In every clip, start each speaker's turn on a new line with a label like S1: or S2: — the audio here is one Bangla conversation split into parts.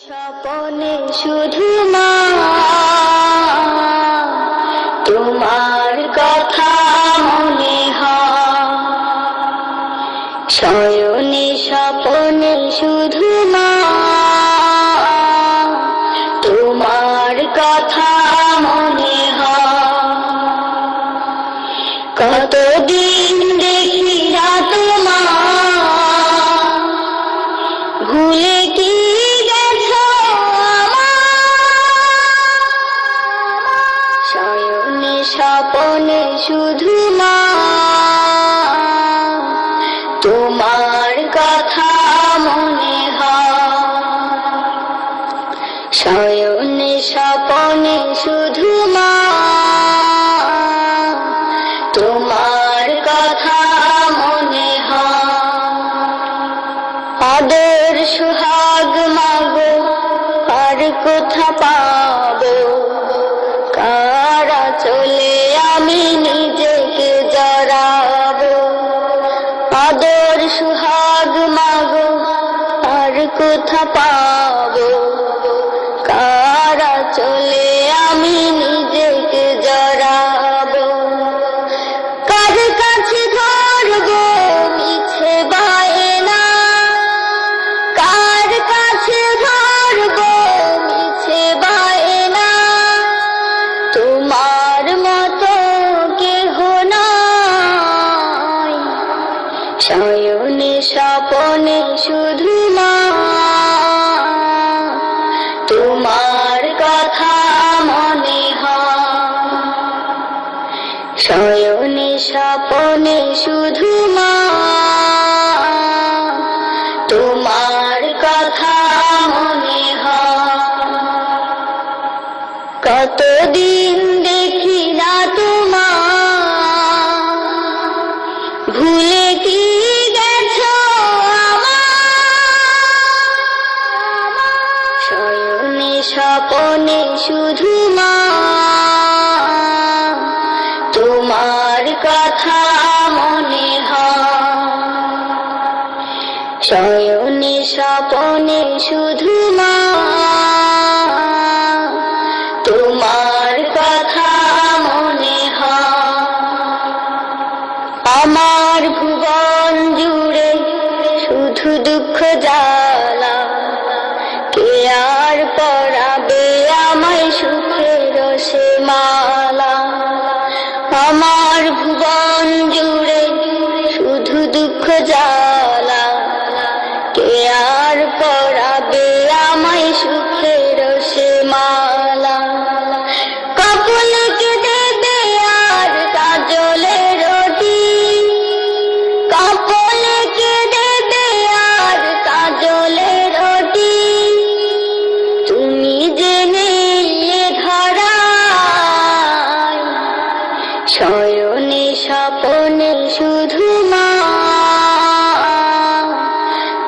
S1: স্বপনে শুধু মা তোমার কথা মনে হয়, শয়নে স্বপনে শুধু মা তোমার কথা মনে হয়। কতদিন দেখি না তোমার, ভুলে কি গেছো আমার, শয়নে স্বপনে শুধু মা তোমার কথা মনে হয়, শয়নে স্বপনে শুধু মা তোমার কথা মনে হয়। আদর সুহাগ মাগো আর কোথা পাবো, কারা চলে আমি নিজেকে জড়াবো। আদর সুহাগ মাগো আর কোথা পাবো, কারা চলে আমি নিজেকে জড়াবো। কার কাছে ধরবো মিছে বায়না, কার কাছে ধরবো মিছে বায়না, তোমার মতো কেহ নাই, শয়নে স্বপনে শুধু মা তোমার কথা মনে হয়, শয়নে স্বপনে শুধু মা তোমার কথা মনে হয়। কতদিন দেখি না তোমার, ভুলে কি গেছো আমার, শয়নে স্বপনে শুধু মা তোমার কথা মনে হয়, শয়নে স্বপনে শুধু মা তোমার কথা মনে হয়। আমার ভুবন জুড়ে শুধু দুঃখ জ্বালা, কে আর পরাবে আমায় সুখের সে মালা। আমার ভুবন জুড়ে শুধু দুঃখ জ্বালা, কে আর পরাবে আমায় সুখের সে মালা। কপালকে দেবে আর কাজলের রুটি, কপালকে দেবে আর কাজলের রুটি, তুমি জেনে ধরায়, শয়নে স্বপনে শুধু মা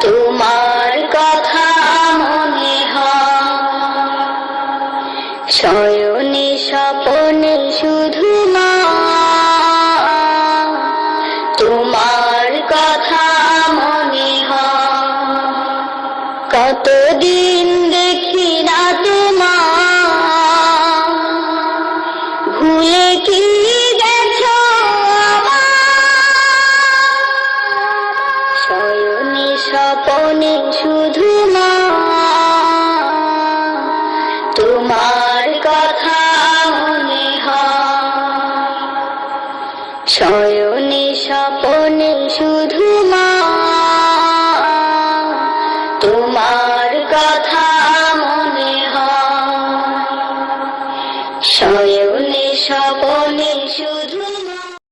S1: তোমার কথা মনে হয়, শয়নে স্বপনে শুধু মা তোমার কথা মনে হয়। কতদিন দেখি না তোমার, ভুলে কি গেছো আমার, শয়নে স্বপনে শুধু মা তোমার কথা মনে হয়, শয়নে স্বপনে শুধু মা তোমার কথা মনে হয়, শয়নে স্বপনে শুধু